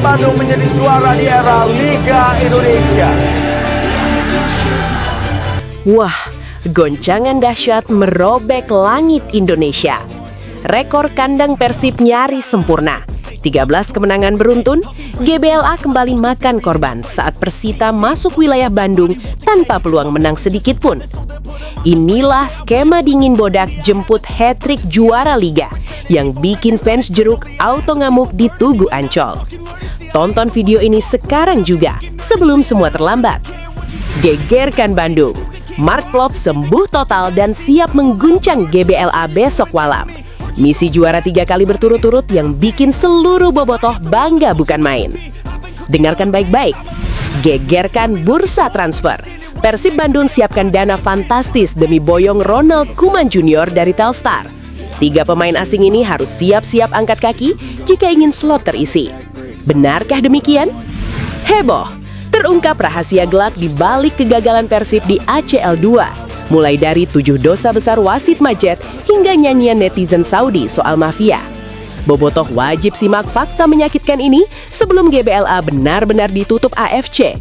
Bandung menjadi juara di era Liga Indonesia. Wah, goncangan dahsyat merobek langit Indonesia. Rekor kandang Persib nyaris sempurna. 13 kemenangan beruntun, GBLA kembali makan korban saat Persita masuk wilayah Bandung tanpa peluang menang sedikit pun. Inilah skema dingin bodak jemput hat-trick juara Liga yang bikin fans jeruk auto ngamuk di Tugu Ancol. Tonton video ini sekarang juga, sebelum semua terlambat. Gegerkan Bandung. Mark Klok sembuh total dan siap mengguncang GBLA besok malam. Misi juara 3 kali berturut-turut yang bikin seluruh bobotoh bangga bukan main. Dengarkan baik-baik. Gegerkan bursa transfer. Persib Bandung siapkan dana fantastis demi boyong Ronald Koeman Jr. dari Telstar. 3 pemain asing ini harus siap-siap angkat kaki jika ingin slot terisi. Benarkah demikian? Heboh. Terungkap rahasia gelap di balik kegagalan Persib di ACL 2. Mulai dari 7 dosa besar wasit Majet hingga nyanyian netizen Saudi soal mafia. Bobotoh wajib simak fakta menyakitkan ini sebelum GBLA benar-benar ditutup AFC.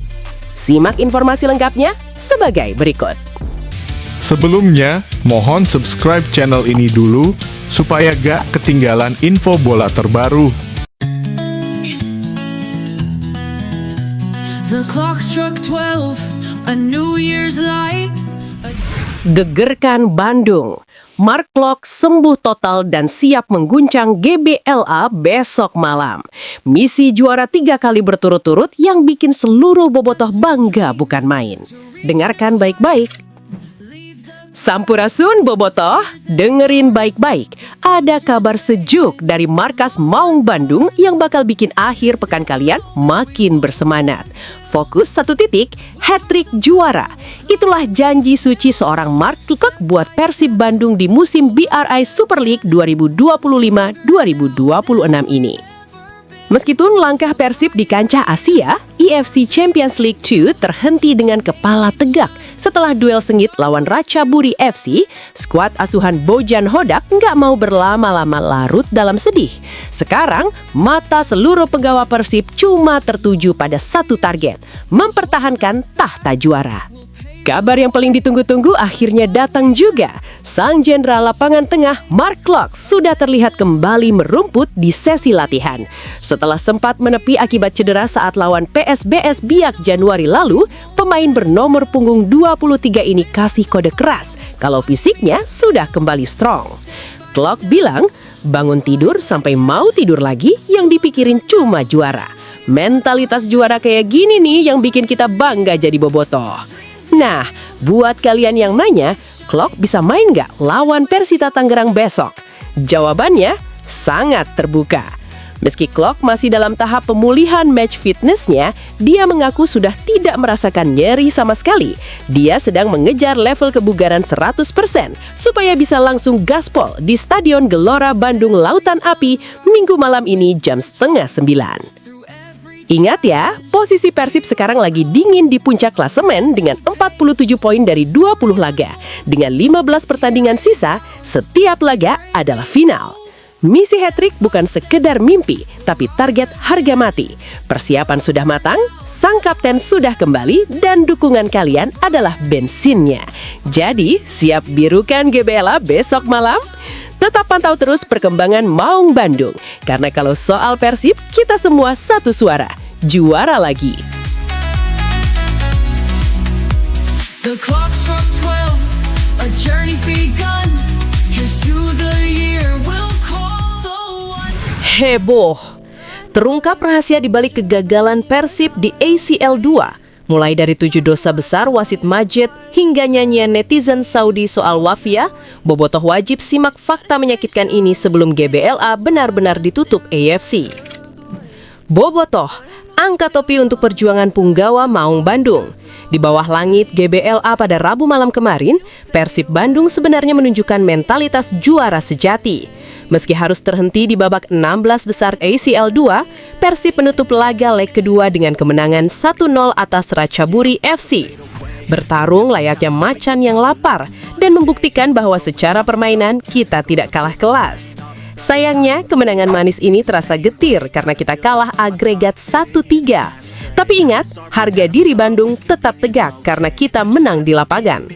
Simak informasi lengkapnya sebagai berikut. Sebelumnya, mohon subscribe channel ini dulu supaya gak ketinggalan info bola terbaru. The clock struck 12, a New Year's light. Gegerkan Bandung. Mark Klok sembuh total dan siap mengguncang GBLA besok malam. Misi juara 3 kali berturut-turut yang bikin seluruh bobotoh bangga bukan main. Dengarkan baik-baik. Sampurasun bobotoh, dengerin baik-baik. Ada kabar sejuk dari markas Maung Bandung yang bakal bikin akhir pekan kalian makin bersemangat. Fokus satu titik, hat-trick juara. Itulah janji suci seorang Mark Klok buat Persib Bandung di musim BRI Super League 2025-2026 ini. Meskipun langkah Persib di kancah Asia, EFC Champions League 2 terhenti dengan kepala tegak setelah duel sengit lawan Ratchaburi FC, skuad asuhan Bojan Hodak nggak mau berlama-lama larut dalam sedih. Sekarang, mata seluruh penggawa Persib cuma tertuju pada satu target, mempertahankan tahta juara. Kabar yang paling ditunggu-tunggu akhirnya datang juga. Sang jenderal lapangan tengah Mark Klok sudah terlihat kembali merumput di sesi latihan. Setelah sempat menepi akibat cedera saat lawan PSBS Biak Januari lalu, pemain bernomor punggung 23 ini kasih kode keras kalau fisiknya sudah kembali strong. Klok bilang, bangun tidur sampai mau tidur lagi yang dipikirin cuma juara. Mentalitas juara kayak gini nih yang bikin kita bangga jadi bobotoh. Nah, buat kalian yang nanya, Klok bisa main nggak lawan Persita Tangerang besok? Jawabannya sangat terbuka. Meski Klok masih dalam tahap pemulihan match fitnessnya, dia mengaku sudah tidak merasakan nyeri sama sekali. Dia sedang mengejar level kebugaran 100% supaya bisa langsung gaspol di Stadion Gelora Bandung Lautan Api Minggu malam ini jam 8:30. Ingat ya, posisi Persib sekarang lagi dingin di puncak klasemen dengan 47 poin dari 20 laga. Dengan 15 pertandingan sisa, setiap laga adalah final. Misi hat-trick bukan sekedar mimpi, tapi target harga mati. Persiapan sudah matang, sang kapten sudah kembali, dan dukungan kalian adalah bensinnya. Jadi, siap birukan GBLA besok malam? Tetap pantau terus perkembangan Maung Bandung. Karena kalau soal Persib, kita semua satu suara. Juara lagi. The clock struck 12, a journey's begun. Here's to the year we'll call the one. Heboh. Terungkap rahasia di balik kegagalan Persib di ACL 2. Mulai dari 7 dosa besar wasit Majet hingga nyanyian netizen Saudi soal wafia, bobotoh wajib simak fakta menyakitkan ini sebelum GBLA benar-benar ditutup AFC. Bobotoh, angkat topi untuk perjuangan punggawa Maung Bandung. Di bawah langit GBLA pada Rabu malam kemarin, Persib Bandung sebenarnya menunjukkan mentalitas juara sejati. Meski harus terhenti di babak 16 besar ACL 2, Persib menutup laga leg kedua dengan kemenangan 1-0 atas Ratchaburi FC. Bertarung layaknya macan yang lapar dan membuktikan bahwa secara permainan kita tidak kalah kelas. Sayangnya, kemenangan manis ini terasa getir karena kita kalah agregat 1-3. Tapi ingat, harga diri Bandung tetap tegak karena kita menang di lapangan.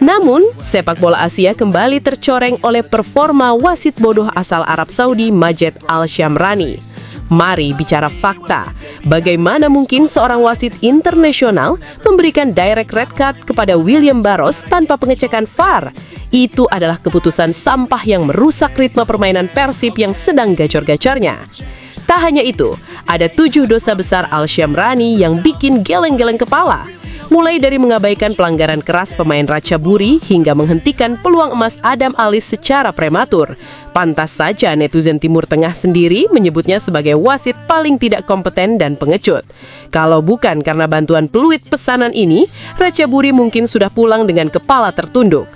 Namun, sepak bola Asia kembali tercoreng oleh performa wasit bodoh asal Arab Saudi Majed Al-Shamrani. Mari bicara fakta. Bagaimana mungkin seorang wasit internasional memberikan direct red card kepada William Barros tanpa pengecekan VAR? Itu adalah keputusan sampah yang merusak ritme permainan Persib yang sedang gacor-gacornya. Tak hanya itu, ada 7 dosa besar Al-Shamrani yang bikin geleng-geleng kepala. Mulai dari mengabaikan pelanggaran keras pemain Ratchaburi hingga menghentikan peluang emas Adam Alis secara prematur. Pantas saja netizen Timur Tengah sendiri menyebutnya sebagai wasit paling tidak kompeten dan pengecut. Kalau bukan karena bantuan peluit pesanan ini, Ratchaburi mungkin sudah pulang dengan kepala tertunduk.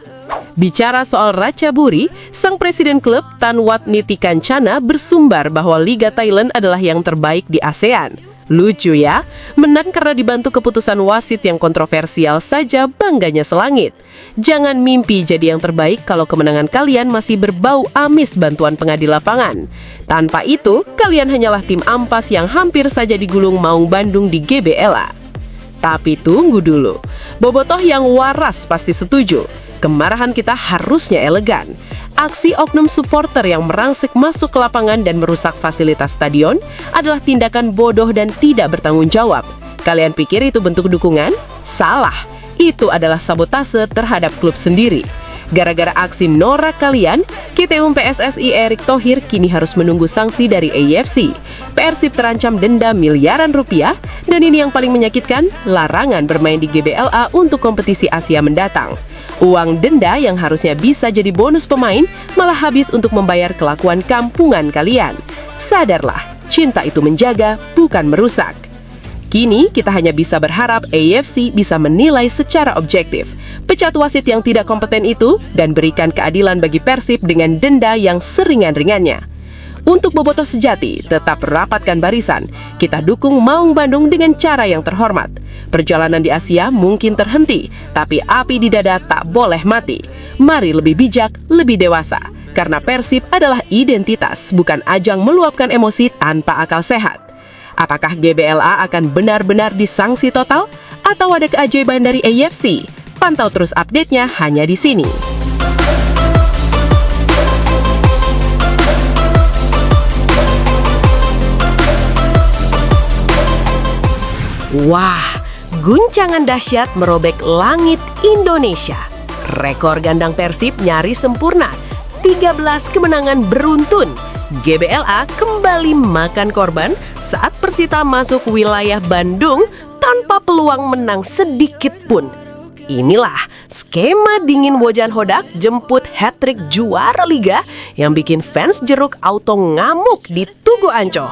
Bicara soal Ratchaburi, sang presiden klub Tan Wat Niti Kancana bersumbar bahwa Liga Thailand adalah yang terbaik di ASEAN. Lucu ya, menang karena dibantu keputusan wasit yang kontroversial saja bangganya selangit. Jangan mimpi jadi yang terbaik kalau kemenangan kalian masih berbau amis bantuan pengadil lapangan. Tanpa itu, kalian hanyalah tim ampas yang hampir saja digulung Maung Bandung di GBLA. Tapi tunggu dulu, bobotoh yang waras pasti setuju. Kemarahan kita harusnya elegan. Aksi oknum supporter yang merangsek masuk ke lapangan dan merusak fasilitas stadion adalah tindakan bodoh dan tidak bertanggung jawab. Kalian pikir itu bentuk dukungan? Salah. Itu adalah sabotase terhadap klub sendiri. Gara-gara aksi norak kalian, Ketum PSSI Erick Thohir kini harus menunggu sanksi dari AFC. Persib terancam denda miliaran rupiah, dan ini yang paling menyakitkan, larangan bermain di GBLA untuk kompetisi Asia mendatang. Uang denda yang harusnya bisa jadi bonus pemain malah habis untuk membayar kelakuan kampungan kalian. Sadarlah, cinta itu menjaga, bukan merusak. Kini kita hanya bisa berharap AFC bisa menilai secara objektif, pecat wasit yang tidak kompeten itu, dan berikan keadilan bagi Persib dengan denda yang seringan-ringannya. Untuk bobotoh sejati, tetap rapatkan barisan. Kita dukung Maung Bandung dengan cara yang terhormat. Perjalanan di Asia mungkin terhenti, tapi api di dada tak boleh mati. Mari lebih bijak, lebih dewasa. Karena Persib adalah identitas, bukan ajang meluapkan emosi tanpa akal sehat. Apakah GBLA akan benar-benar disanksi total? Atau ada keajaiban dari AFC? Pantau terus update-nya hanya di sini. Wah, guncangan dahsyat merobek langit Indonesia. Rekor gandang Persib nyaris sempurna. 13 kemenangan beruntun. GBLA kembali makan korban saat Persita masuk wilayah Bandung tanpa peluang menang sedikit pun. Inilah skema dingin Bojan Hodak jemput hat-trick juara liga yang bikin fans jeruk auto ngamuk di Tugu Ancol.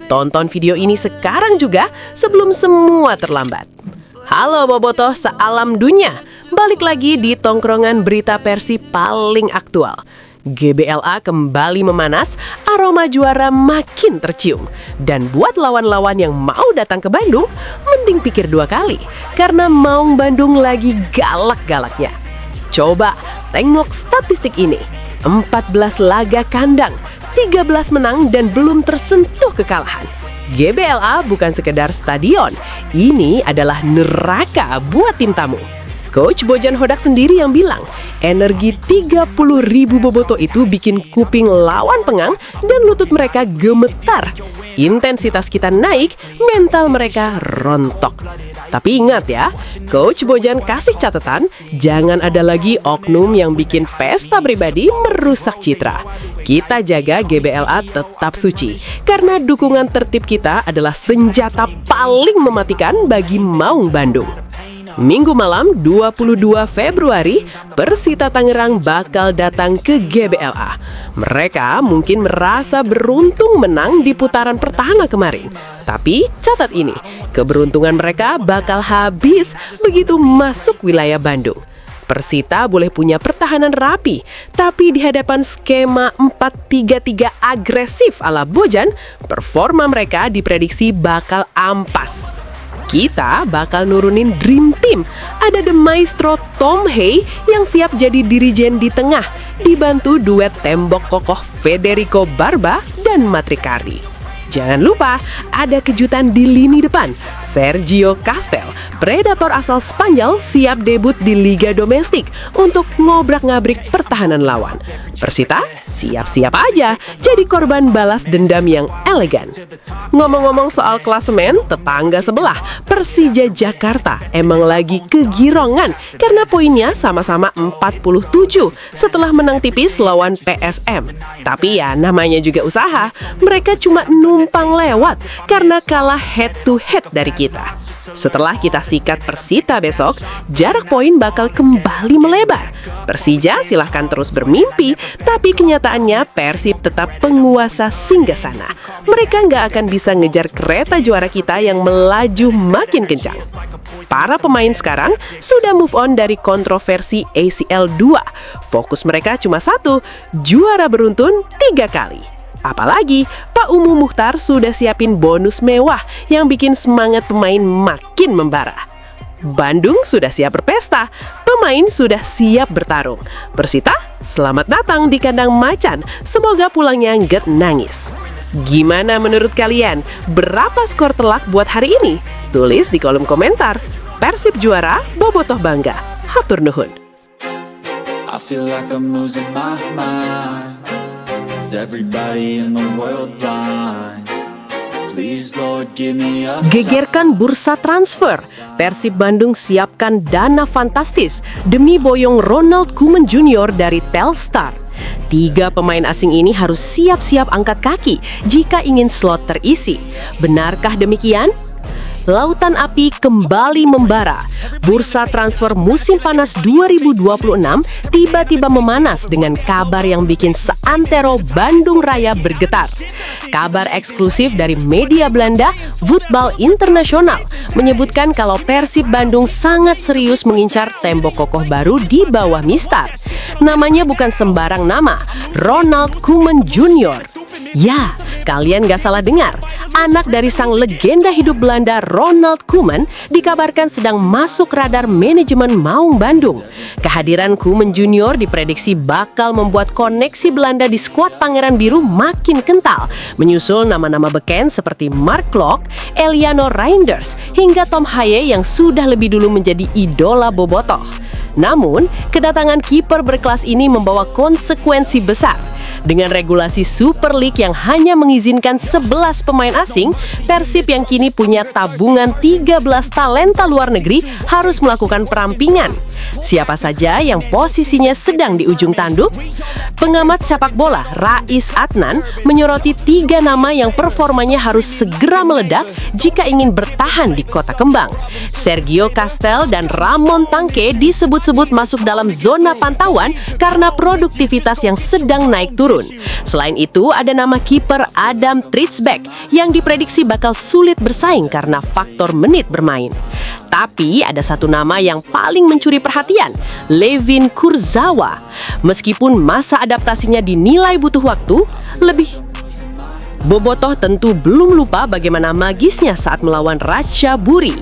Tonton video ini sekarang juga sebelum semua terlambat. Halo bobotoh sealam dunia, balik lagi di tongkrongan berita Persib paling aktual. GBLA kembali memanas, aroma juara makin tercium. Dan buat lawan-lawan yang mau datang ke Bandung, mending pikir 2 kali, karena Maung Bandung lagi galak-galaknya. Coba tengok statistik ini, 14 laga kandang, 13 menang dan belum tersentuh kekalahan. GBLA bukan sekedar stadion, ini adalah neraka buat tim tamu. Coach Bojan Hodak sendiri yang bilang, energi 30.000 bobotoh itu bikin kuping lawan pengang dan lutut mereka gemetar. Intensitas kita naik, mental mereka rontok. Tapi ingat ya, Coach Bojan kasih catatan, jangan ada lagi oknum yang bikin pesta pribadi merusak citra. Kita jaga GBLA tetap suci, karena dukungan tertib kita adalah senjata paling mematikan bagi Maung Bandung. Minggu malam 22 Februari, Persita Tangerang bakal datang ke GBLA. Mereka mungkin merasa beruntung menang di putaran pertama kemarin. Tapi catat ini, keberuntungan mereka bakal habis begitu masuk wilayah Bandung. Persita boleh punya pertahanan rapi, tapi di hadapan skema 4-3-3 agresif ala Bojan, performa mereka diprediksi bakal ampas. Kita bakal nurunin Dream Team. Ada The Maestro Tom Hay yang siap jadi dirijen di tengah, dibantu duet tembok kokoh Federico Barba dan Matricari. Jangan lupa, ada kejutan di lini depan. Sergio Castel, predator asal Spanyol, siap debut di Liga Domestik untuk ngobrak-ngabrik pertahanan lawan. Persita, siap-siap aja jadi korban balas dendam yang elegan. Ngomong-ngomong soal klasemen, tetangga sebelah, Persija Jakarta emang lagi kegirongan karena poinnya sama-sama 47 setelah menang tipis lawan PSM. Tapi ya namanya juga usaha, mereka cuma numpang lewat karena kalah head to head dari kita. Setelah kita sikat Persita besok, jarak poin bakal kembali melebar. Persija silahkan terus bermimpi, tapi kenyataannya Persib tetap penguasa singgasana. Mereka nggak akan bisa ngejar kereta juara kita yang melaju makin kencang. Para pemain sekarang sudah move on dari kontroversi ACL 2. Fokus mereka cuma satu, juara beruntun 3 kali. Apalagi Pak Umu Mukhtar sudah siapin bonus mewah yang bikin semangat pemain makin membara. Bandung sudah siap berpesta, pemain sudah siap bertarung. Persita, selamat datang di kandang macan, semoga pulangnya nggak nangis. Gimana menurut kalian? Berapa skor telak buat hari ini? Tulis di kolom komentar. Persib juara, bobotoh bangga. Hatur nuhun. I feel like I'm losing my mind. Is everybody in the world blind? Please Lord give me a sign. Gegerkan bursa transfer. Persib Bandung siapkan dana fantastis demi boyong Ronald Koeman Jr. dari Telstar. 3 pemain asing ini harus siap-siap angkat kaki jika ingin slot terisi. Benarkah demikian? Lautan api kembali membara. Bursa transfer musim panas 2026 tiba-tiba memanas dengan kabar yang bikin seantero Bandung Raya bergetar. Kabar eksklusif dari media Belanda, Voetbal Internasional, menyebutkan kalau Persib Bandung sangat serius mengincar tembok kokoh baru di bawah Mistar. Namanya bukan sembarang nama, Ronald Koeman Jr. Ya, kalian gak salah dengar. Anak dari sang legenda hidup Belanda Ronald Koeman dikabarkan sedang masuk radar manajemen Maung Bandung. Kehadiran Koeman Jr. diprediksi bakal membuat koneksi Belanda di skuad Pangeran Biru makin kental, menyusul nama-nama beken seperti Mark Klok, Eliano Reinders, hingga Tom Haye yang sudah lebih dulu menjadi idola bobotoh. Namun, kedatangan kiper berkelas ini membawa konsekuensi besar. Dengan regulasi Super League yang hanya mengizinkan 11 pemain asing, Persib yang kini punya tabungan 13 talenta luar negeri harus melakukan perampingan. Siapa saja yang posisinya sedang di ujung tanduk? Pengamat sepak bola Rais Adnan menyoroti 3 nama yang performanya harus segera meledak jika ingin bertahan di Kota Kembang. Sergio Castel dan Ramon Tangke disebut-sebut masuk dalam zona pantauan karena produktivitas yang sedang naik turun. Selain itu, ada nama kiper Adam Tritsbeck yang diprediksi bakal sulit bersaing karena faktor menit bermain. Tapi ada satu nama yang paling mencuri perhatian, Levin Kurzawa. Meskipun masa adaptasinya dinilai butuh waktu, bobotoh tentu belum lupa bagaimana magisnya saat melawan Ratchaburi.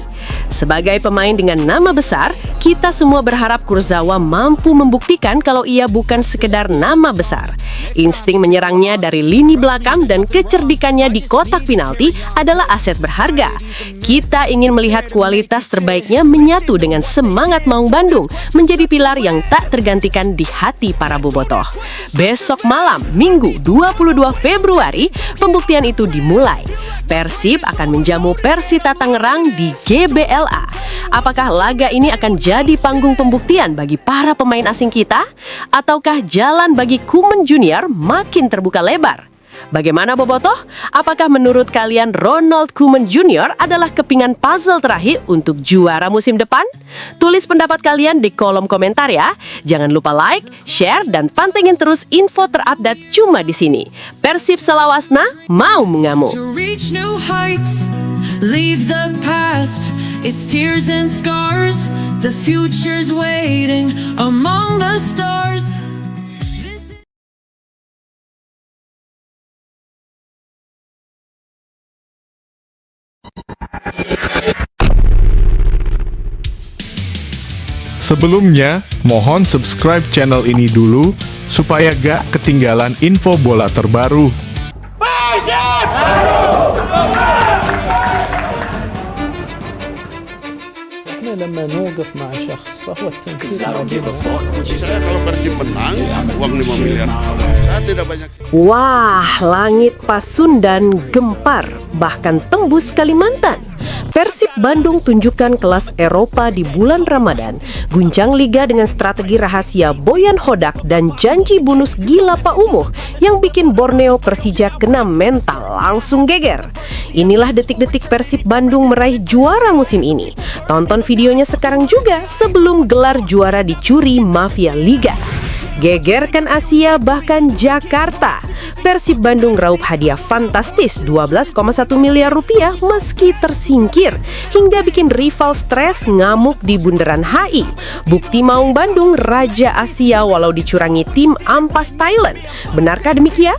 Sebagai pemain dengan nama besar, kita semua berharap Kurzawa mampu membuktikan kalau ia bukan sekedar nama besar. Insting menyerangnya dari lini belakang dan kecerdikannya di kotak penalti adalah aset berharga. Kita ingin melihat kualitas terbaiknya menyatu dengan semangat Maung Bandung menjadi pilar yang tak tergantikan di hati para bobotoh. Besok malam, Minggu 22 Februari, pembuktian itu dimulai. Persib akan menjamu Persita Tangerang di GBLA. Apakah laga ini akan jadi panggung pembuktian bagi para pemain asing kita? Ataukah jalan bagi Koeman Jr. makin terbuka lebar? Bagaimana bobotoh? Apakah menurut kalian Ronald Koeman Jr. adalah kepingan puzzle terakhir untuk juara musim depan? Tulis pendapat kalian di kolom komentar ya. Jangan lupa like, share, dan pantengin terus info terupdate cuma di sini. Persib Salawasna mau mengamuk. To reach new heights, leave the past. It's tears and scars. The future's waiting among the stars. Sebelumnya, mohon subscribe channel ini dulu supaya gak ketinggalan info bola terbaru. احنا لما نوقف مع شخص فهو التنسيق I don't give a fuck what you say. Kalau Persib menang, uang 5 miliar. Saya tidak banyak. Wah, langit Pasundan gempar, bahkan tembus Kalimantan. Persib Bandung tunjukkan kelas Eropa di bulan Ramadan. Guncang liga dengan strategi rahasia Boyan Hodak dan janji bonus gila Pak Umuh yang bikin Borneo Persija kena mental langsung geger. Inilah detik-detik Persib Bandung meraih juara musim ini. Tonton videonya sekarang juga sebelum gelar juara dicuri mafia liga. Gegerkan Asia bahkan Jakarta. Persib Bandung raup hadiah fantastis 12,1 miliar rupiah meski tersingkir hingga bikin rival stres ngamuk di bundaran HI. Bukti Maung Bandung Raja Asia walau dicurangi tim ampas Thailand. Benarkah demikian?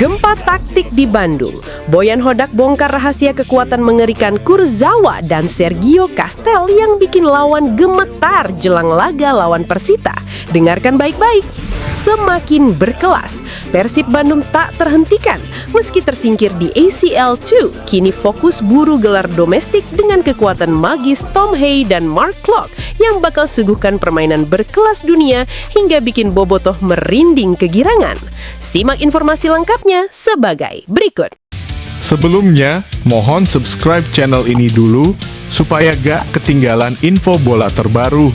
Gempa taktik di Bandung. Boyan Hodak bongkar rahasia kekuatan mengerikan Kurzawa dan Sergio Castel yang bikin lawan gemetar jelang laga lawan Persita. Dengarkan baik-baik. Semakin berkelas, Persib Bandung tak terhentikan. Meski tersingkir di ACL 2, kini fokus buru gelar domestik dengan kekuatan magis Tom Hay dan Mark Klok yang bakal suguhkan permainan berkelas dunia hingga bikin bobotoh merinding kegirangan. Simak informasi lengkapnya sebagai berikut. Sebelumnya, mohon subscribe channel ini dulu supaya gak ketinggalan info bola terbaru.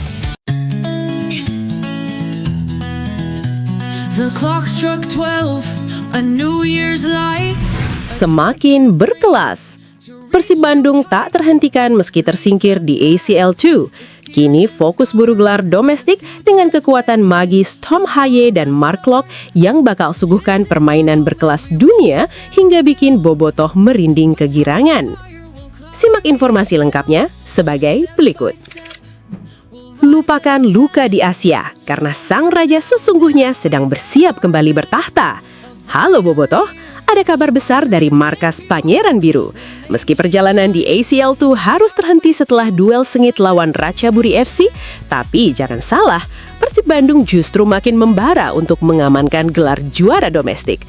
The clock struck 12, a New Year's light. Semakin berkelas, Persib Bandung tak terhentikan meski tersingkir di ACL 2. Kini fokus buru gelar domestik dengan kekuatan magis Tom Haye dan Mark Klok yang bakal suguhkan permainan berkelas dunia hingga bikin bobotoh merinding kegirangan. Simak informasi lengkapnya sebagai berikut. Lupakan luka di Asia karena sang raja sesungguhnya sedang bersiap kembali bertahta. Halo bobotoh, ada kabar besar dari markas Pangeran Biru. Meski perjalanan di ACL 2 harus terhenti setelah duel sengit lawan Ratchaburi FC, tapi jangan salah, Persib Bandung justru makin membara untuk mengamankan gelar juara domestik.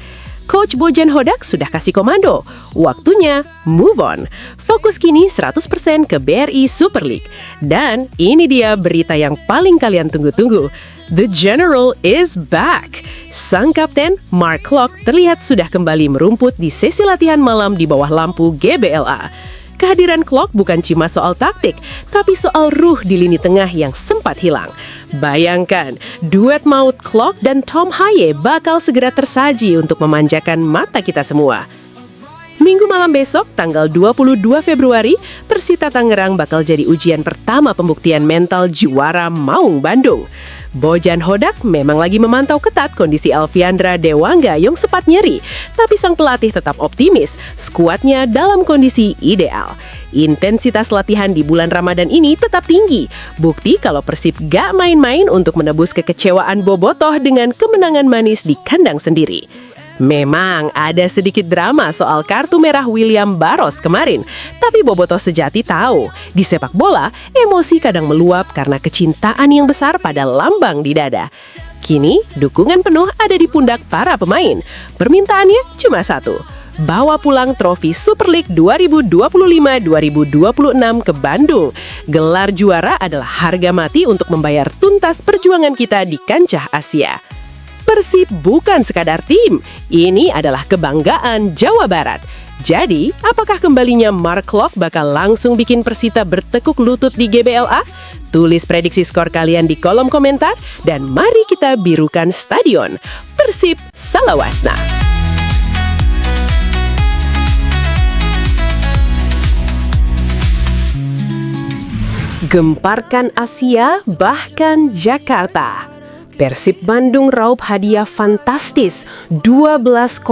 Coach Boyan Hodak sudah kasih komando. Waktunya move on. Fokus kini 100% ke BRI Super League. Dan ini dia berita yang paling kalian tunggu-tunggu. The General is back. Sang kapten, Mark Klok, terlihat sudah kembali merumput di sesi latihan malam di bawah lampu GBLA. Kehadiran Klok bukan cuma soal taktik, tapi soal ruh di lini tengah yang sempat hilang. Bayangkan, duet maut Klok dan Tom Haye bakal segera tersaji untuk memanjakan mata kita semua. Minggu malam besok, tanggal 22 Februari, Persita Tangerang bakal jadi ujian pertama pembuktian mental juara Maung Bandung. Boyan Hodak memang lagi memantau ketat kondisi Alfiandra Dewangga yang sempat nyeri, tapi sang pelatih tetap optimis skuadnya dalam kondisi ideal. Intensitas latihan di bulan Ramadan ini tetap tinggi, bukti kalau Persib gak main-main untuk menebus kekecewaan bobotoh dengan kemenangan manis di kandang sendiri. Memang ada sedikit drama soal kartu merah William Barros kemarin, tapi bobotoh sejati tahu, di sepak bola, emosi kadang meluap karena kecintaan yang besar pada lambang di dada. Kini, dukungan penuh ada di pundak para pemain. Permintaannya cuma satu, bawa pulang trofi Super League 2025-2026 ke Bandung. Gelar juara adalah harga mati untuk membayar tuntas perjuangan kita di kancah Asia. Persib bukan sekadar tim, ini adalah kebanggaan Jawa Barat. Jadi, apakah kembalinya Mark Klok bakal langsung bikin Persita bertekuk lutut di GBLA? Tulis prediksi skor kalian di kolom komentar, dan mari kita birukan stadion. Persib Salawasna. Gemparkan Asia, bahkan Jakarta. Persib Bandung raup hadiah fantastis 12,1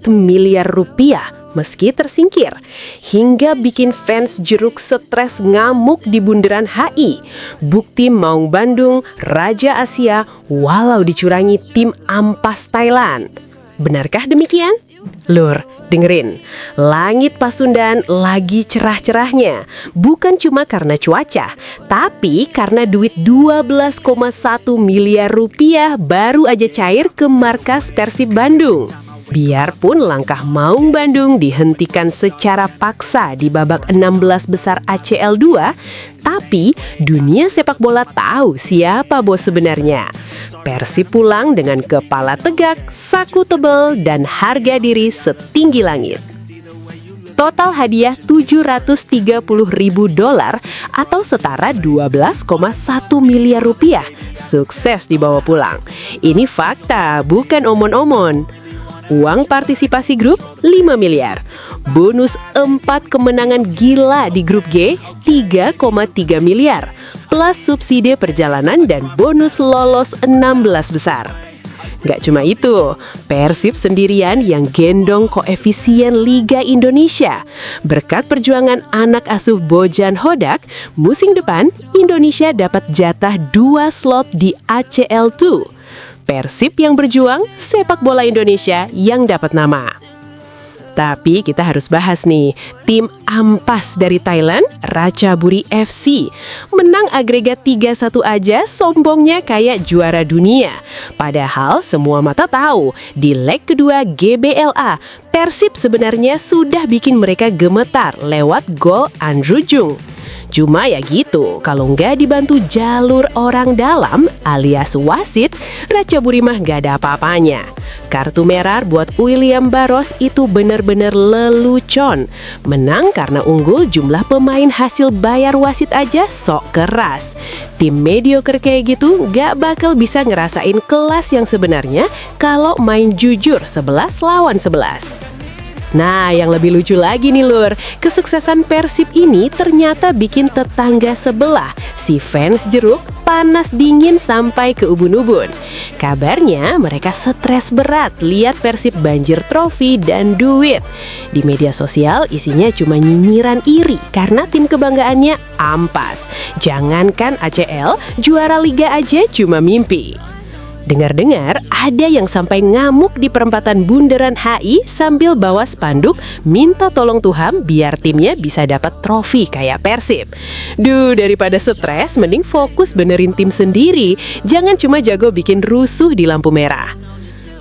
miliar rupiah meski tersingkir, hingga bikin fans jeruk stres ngamuk di bundaran HI. Bukti Maung Bandung Raja Asia walau dicurangi tim ampas Thailand. Benarkah demikian? Lur, Dengerin, langit Pasundan lagi cerah-cerahnya. Bukan cuma karena cuaca, tapi karena duit 12,1 miliar rupiah baru aja cair ke markas Persib Bandung. Biarpun langkah Maung Bandung dihentikan secara paksa di babak 16 besar ACL 2, tapi dunia sepak bola tahu siapa bos sebenarnya. Persib pulang dengan kepala tegak, saku tebal, dan harga diri setinggi langit. Total hadiah $730.000 atau setara 12,1 miliar rupiah. Sukses dibawa pulang. Ini fakta, bukan omon-omon. Uang partisipasi grup 5 miliar. Bonus 4 kemenangan gila di grup G 3,3 miliar. Plus subsidi perjalanan dan bonus lolos 16 besar. Gak cuma itu, Persib sendirian yang gendong koefisien Liga Indonesia. Berkat perjuangan anak asuh Bojan Hodak, musim depan Indonesia dapat jatah 2 slot di ACL 2. Persib yang berjuang, sepak bola Indonesia yang dapat nama. Tapi kita harus bahas nih, tim ampas dari Thailand, Ratchaburi FC. Menang agregat 3-1 aja, sombongnya kayak juara dunia. Padahal semua mata tahu, di leg kedua GBLA, Persib sebenarnya sudah bikin mereka gemetar lewat gol Andrew Jung. Cuma ya gitu, kalau nggak dibantu jalur orang dalam alias wasit, Ratchaburi mah nggak ada apa-apanya. Kartu merah buat William Barros itu bener-bener lelucon. Menang karena unggul jumlah pemain hasil bayar wasit aja sok keras. Tim mediocre kayak gitu nggak bakal bisa ngerasain kelas yang sebenarnya kalau main jujur 11 lawan 11. Nah, yang lebih lucu lagi nih Lur, kesuksesan Persib ini ternyata bikin tetangga sebelah, si fans jeruk, panas dingin sampai ke ubun-ubun. Kabarnya mereka stres berat lihat Persib banjir trofi dan duit. Di media sosial isinya cuma nyinyiran iri karena tim kebanggaannya ampas. Jangankan ACL, juara liga aja cuma mimpi. Dengar-dengar, ada yang sampai ngamuk di perempatan Bundaran HI sambil bawa spanduk minta tolong Tuhan biar timnya bisa dapat trofi kayak Persib. Duh, daripada stres, mending fokus benerin tim sendiri. Jangan cuma jago bikin rusuh di lampu merah.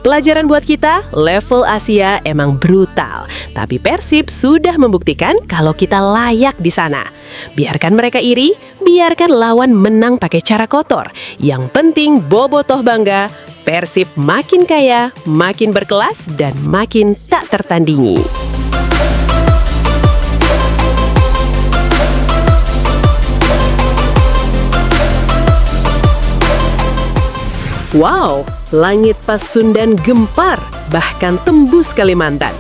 Pelajaran buat kita, level Asia emang brutal. Tapi Persib sudah membuktikan kalau kita layak di sana. Biarkan mereka iri, biarkan lawan menang pakai cara kotor. Yang penting bobotoh bangga, Persib makin kaya, makin berkelas, dan makin tak tertandingi. Wow, langit Pasundan gempar, bahkan tembus Kalimantan.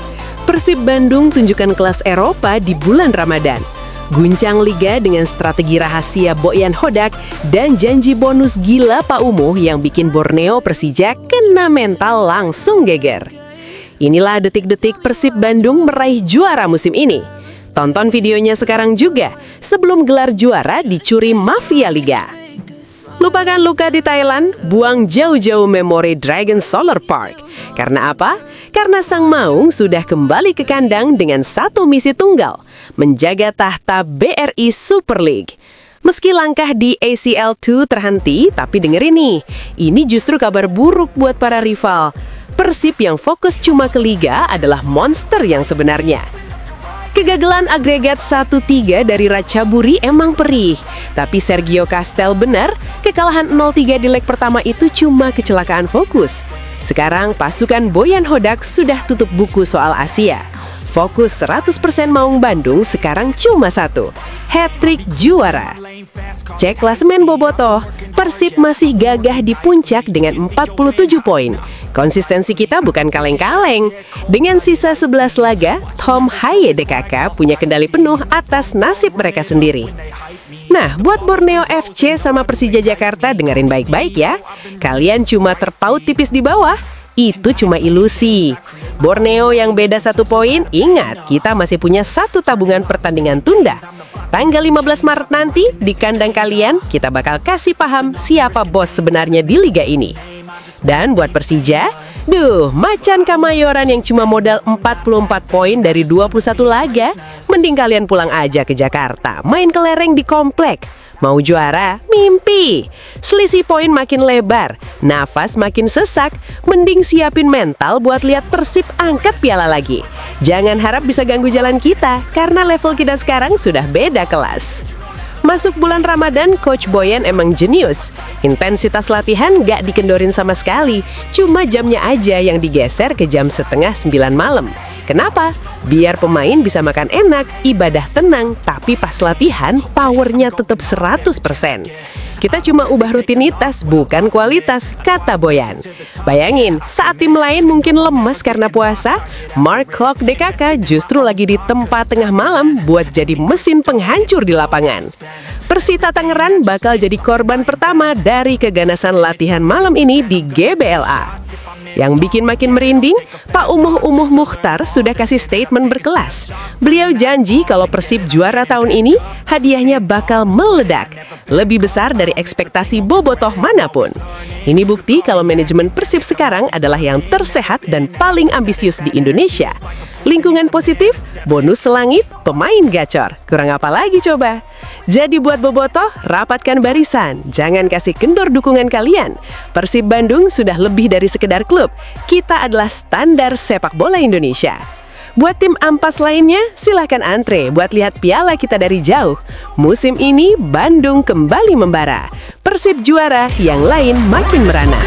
Persib Bandung tunjukkan kelas Eropa di bulan Ramadan. Guncang liga dengan strategi rahasia Bojan Hodak dan janji bonus gila Pak Umuh yang bikin Borneo Persija kena mental langsung geger. Inilah detik-detik Persib Bandung meraih juara musim ini. Tonton videonya sekarang juga, sebelum gelar juara dicuri mafia liga. Lupakan luka di Thailand, buang jauh-jauh memori Dragon Solar Park. Karena apa? Karena Sang Maung sudah kembali ke kandang dengan satu misi tunggal, menjaga tahta BRI Super League. Meski langkah di ACL 2 terhenti, tapi dengerin nih, ini justru kabar buruk buat para rival. Persib yang fokus cuma ke Liga adalah monster yang sebenarnya. Kegagalan agregat 1-3 dari Ratchaburi emang perih. Tapi Sergio Castel benar, kekalahan 0-3 di leg pertama itu cuma kecelakaan fokus. Sekarang pasukan Bojan Hodak sudah tutup buku soal Asia. Fokus 100% Maung Bandung sekarang cuma satu, hat-trick juara. Cek klasemen bobotoh, Persib masih gagah di puncak dengan 47 poin. Konsistensi kita bukan kaleng-kaleng. Dengan sisa 11 laga, Tom Haye DKK punya kendali penuh atas nasib mereka sendiri. Nah, buat Borneo FC sama Persija Jakarta dengerin baik-baik ya. Kalian cuma terpaut tipis di bawah. Itu cuma ilusi. Borneo yang beda 1 poin, ingat kita masih punya 1 tabungan pertandingan tunda. Tanggal 15 Maret nanti di kandang kalian kita bakal kasih paham siapa bos sebenarnya di liga ini. Dan buat Persija, Macan Kamayoran yang cuma modal 44 poin dari 21 laga, mending kalian pulang aja ke Jakarta, main kelereng di komplek. Mau juara? Mimpi. Selisih poin makin lebar, nafas makin sesak, mending siapin mental buat lihat Persib angkat piala lagi. Jangan harap bisa ganggu jalan kita, karena level kita sekarang sudah beda kelas. Masuk bulan Ramadan, Coach Boyan emang jenius. Intensitas latihan gak dikendorin sama sekali, cuma jamnya aja yang digeser ke jam 8:30 malam. Kenapa? Biar pemain bisa makan enak, ibadah tenang, tapi pas latihan powernya tetap 100%. Kita cuma ubah rutinitas, bukan kualitas, kata Boyan. Bayangin, saat tim lain mungkin lemas karena puasa, Mark Klok DKK justru lagi di tempat tengah malam buat jadi mesin penghancur di lapangan. Persita Tangerang bakal jadi korban pertama dari keganasan latihan malam ini di GBLA. Yang bikin makin merinding, Pak Umuh Mukhtar sudah kasih statement berkelas. Beliau janji kalau Persib juara tahun ini, hadiahnya bakal meledak. Lebih besar dari ekspektasi bobotoh manapun. Ini bukti kalau manajemen Persib sekarang adalah yang tersehat dan paling ambisius di Indonesia. Lingkungan positif, bonus selangit, pemain gacor. Kurang apa lagi coba? Jadi buat bobotoh, rapatkan barisan. Jangan kasih kendor dukungan kalian. Persib Bandung sudah lebih dari sekedar klub. Kita adalah standar sepak bola Indonesia. Buat tim ampas lainnya, silahkan antre buat lihat piala kita dari jauh. Musim ini, Bandung kembali membara. Persib juara, yang lain makin merana.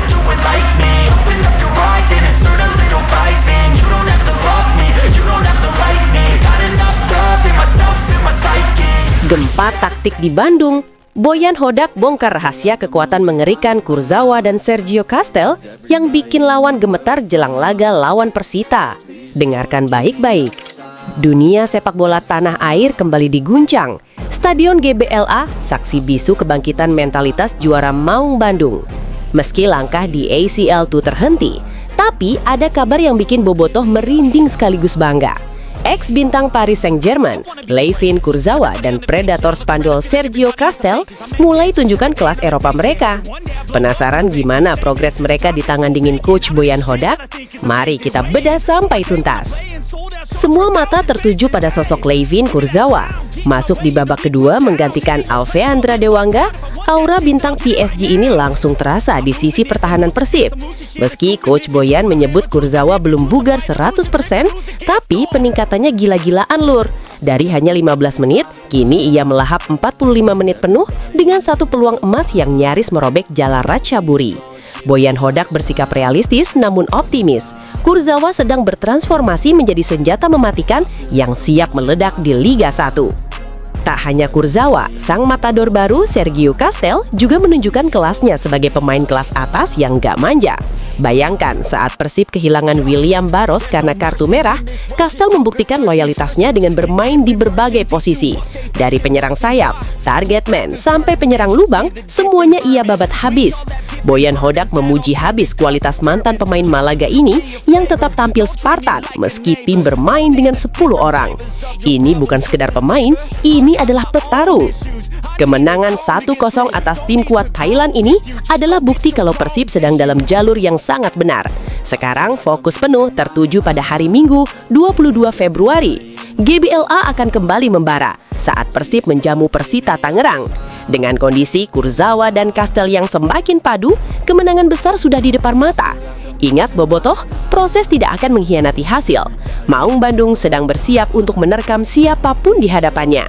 Gempa taktik di Bandung. Boyan Hodak bongkar rahasia kekuatan mengerikan Kurzawa dan Sergio Castel yang bikin lawan gemetar jelang laga lawan Persita. Dengarkan baik-baik. Dunia sepak bola tanah air kembali diguncang. Stadion GBLA saksi bisu kebangkitan mentalitas juara Maung Bandung. Meski langkah di ACL 2 terhenti, tapi ada kabar yang bikin bobotoh merinding sekaligus bangga. Ex-bintang Paris Saint-Germain, Layvin Kurzawa dan predator Spanyol Sergio Castel mulai tunjukkan kelas Eropa mereka. Penasaran gimana progres mereka di tangan dingin Coach Boyan Hodak? Mari kita bedah sampai tuntas. Semua mata tertuju pada sosok Layvin Kurzawa. Masuk di babak kedua menggantikan Alveandra Dewangga, aura bintang PSG ini langsung terasa di sisi pertahanan Persib. Meski Coach Boyan menyebut Kurzawa belum bugar 100%, tapi peningkatannya gila-gilaan lur. Dari hanya 15 menit, kini ia melahap 45 menit penuh dengan satu peluang emas yang nyaris merobek jala Ratchaburi. Boyan Hodak bersikap realistis namun optimis. Kurzawa sedang bertransformasi menjadi senjata mematikan yang siap meledak di Liga 1. Tak hanya Kurzawa, sang matador baru Sergio Castel juga menunjukkan kelasnya sebagai pemain kelas atas yang gak manja. Bayangkan saat Persib kehilangan William Barros karena kartu merah, Castel membuktikan loyalitasnya dengan bermain di berbagai posisi. Dari penyerang sayap, target man, sampai penyerang lubang, semuanya ia babat habis. Boyan Hodak memuji habis kualitas mantan pemain Malaga ini yang tetap tampil Spartan meski tim bermain dengan 10 orang. Ini bukan sekedar pemain, ini adalah petarung. Kemenangan 1-0 atas tim kuat Thailand ini adalah bukti kalau Persib sedang dalam jalur yang sangat benar. Sekarang fokus penuh tertuju pada hari Minggu 22 Februari. GBLA akan kembali membara saat Persib menjamu Persita Tangerang. Dengan kondisi Kurzawa dan Castel yang semakin padu, kemenangan besar sudah di depan mata. Ingat bobotoh, proses tidak akan mengkhianati hasil. Maung Bandung sedang bersiap untuk menerkam siapapun di hadapannya.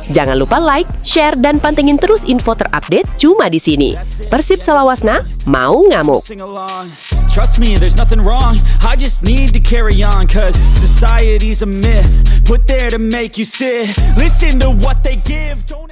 Jangan lupa like, share, dan pantengin terus info terupdate cuma di sini. Persib Salawasna, mau ngamuk. Trust me, there's nothing wrong. I just need to carry on, cause society's a myth put there to make you sit. Listen to what they give. Don't